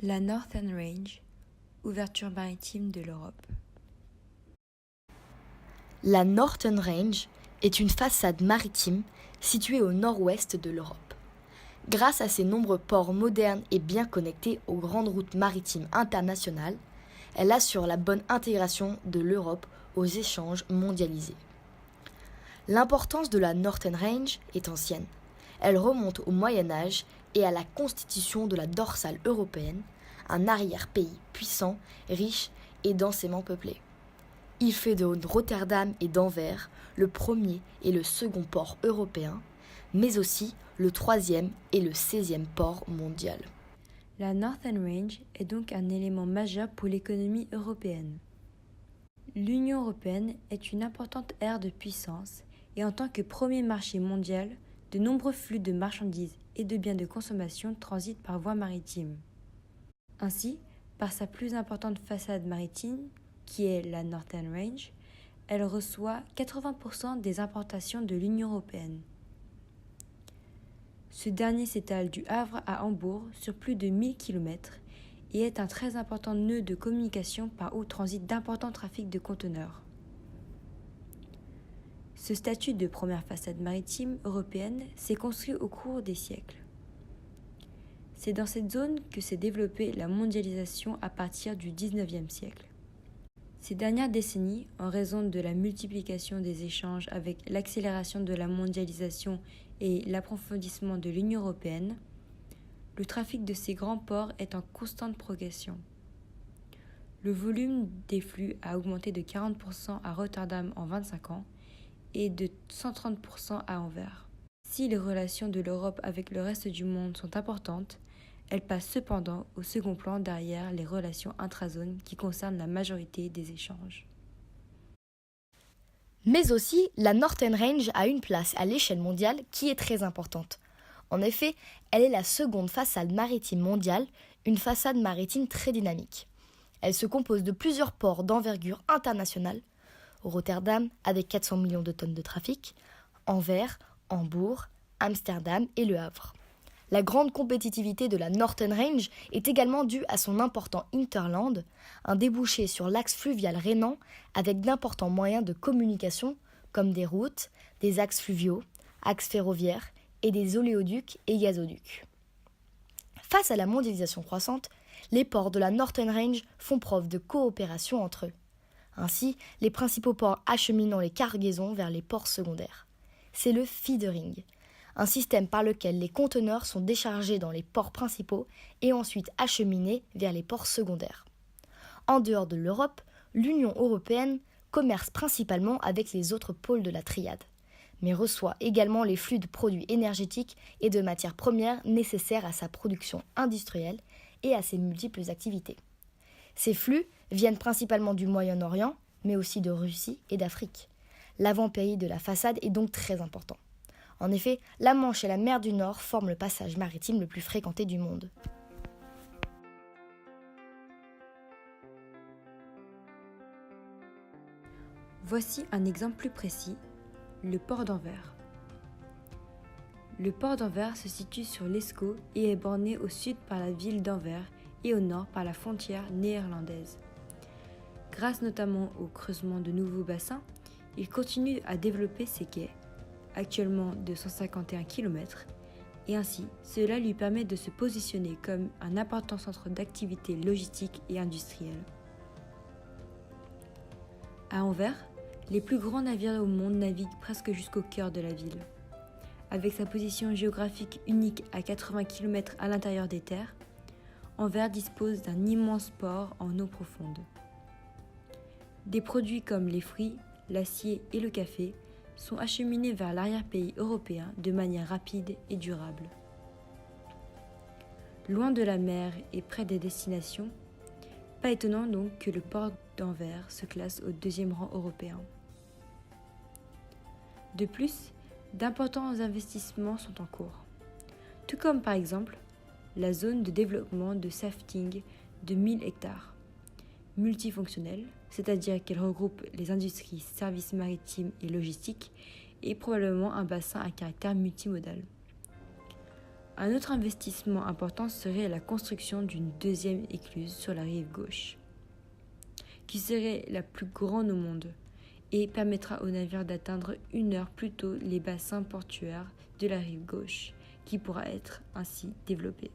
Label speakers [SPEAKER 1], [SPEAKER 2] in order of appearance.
[SPEAKER 1] La Northern Range, ouverture maritime de l'Europe.
[SPEAKER 2] La Northern Range est une façade maritime située au nord-ouest de l'Europe. Grâce à ses nombreux ports modernes et bien connectés aux grandes routes maritimes internationales, elle assure la bonne intégration de l'Europe aux échanges mondialisés. L'importance de la Northern Range est ancienne. Elle remonte au Moyen Âge et à la constitution de la dorsale européenne, un arrière-pays puissant, riche et densément peuplé. Il fait de Rotterdam et d'Anvers le premier et le second port européen, mais aussi le troisième et le 16e port mondial.
[SPEAKER 1] La Northern Range est donc un élément majeur pour l'économie européenne. L'Union européenne est une importante aire de puissance et en tant que premier marché mondial, de nombreux flux de marchandises et de biens de consommation transitent par voie maritime. Ainsi, par sa plus importante façade maritime, qui est la Northern Range, elle reçoit 80% des importations de l'Union européenne. Ce dernier s'étale du Havre à Hambourg sur plus de 1000 km et est un très important nœud de communication par où transitent d'importants trafics de conteneurs. Ce statut de première façade maritime européenne s'est construit au cours des siècles. C'est dans cette zone que s'est développée la mondialisation à partir du XIXe siècle. Ces dernières décennies, en raison de la multiplication des échanges avec l'accélération de la mondialisation et l'approfondissement de l'Union européenne, le trafic de ces grands ports est en constante progression. Le volume des flux a augmenté de 40% à Rotterdam en 25 ans et de 130% à Anvers. Si les relations de l'Europe avec le reste du monde sont importantes, elles passent cependant au second plan derrière les relations intrazones qui concernent la majorité des échanges.
[SPEAKER 2] Mais aussi, la Northern Range a une place à l'échelle mondiale qui est très importante. En effet, elle est la seconde façade maritime mondiale, une façade maritime très dynamique. Elle se compose de plusieurs ports d'envergure internationale, Rotterdam avec 400 millions de tonnes de trafic, Anvers, Hambourg, Amsterdam et Le Havre. La grande compétitivité de la Northern Range est également due à son important hinterland, un débouché sur l'axe fluvial rhénan avec d'importants moyens de communication comme des routes, des axes fluviaux, axes ferroviaires et des oléoducs et gazoducs. Face à la mondialisation croissante, les ports de la Northern Range font preuve de coopération entre eux. Ainsi, les principaux ports acheminant les cargaisons vers les ports secondaires. C'est le feedering, un système par lequel les conteneurs sont déchargés dans les ports principaux et ensuite acheminés vers les ports secondaires. En dehors de l'Europe, l'Union européenne commerce principalement avec les autres pôles de la triade, mais reçoit également les flux de produits énergétiques et de matières premières nécessaires à sa production industrielle et à ses multiples activités. Ces flux viennent principalement du Moyen-Orient, mais aussi de Russie et d'Afrique. L'avant-pays de la façade est donc très important. En effet, la Manche et la mer du Nord forment le passage maritime le plus fréquenté du monde.
[SPEAKER 1] Voici un exemple plus précis, le port d'Anvers. Le port d'Anvers se situe sur l'Escaut et est borné au sud par la ville d'Anvers et au nord par la frontière néerlandaise. Grâce notamment au creusement de nouveaux bassins, il continue à développer ses quais, actuellement de 151 km, et ainsi cela lui permet de se positionner comme un important centre d'activité logistique et industrielle. À Anvers, les plus grands navires au monde naviguent presque jusqu'au cœur de la ville. Avec sa position géographique unique à 80 km à l'intérieur des terres, Anvers dispose d'un immense port en eau profonde. Des produits comme les fruits, l'acier et le café sont acheminés vers l'arrière-pays européen de manière rapide et durable. Loin de la mer et près des destinations, pas étonnant donc que le port d'Anvers se classe au 2e rang européen. De plus, d'importants investissements sont en cours, tout comme par exemple la zone de développement de safting de 1000 hectares, multifonctionnelle, c'est-à-dire qu'elle regroupe les industries, services maritimes et logistiques, et probablement un bassin à caractère multimodal. Un autre investissement important serait la construction d'une deuxième écluse sur la rive gauche, qui serait la plus grande au monde et permettra aux navires d'atteindre 1 heure plus tôt les bassins portuaires de la rive gauche, qui pourra être ainsi développée.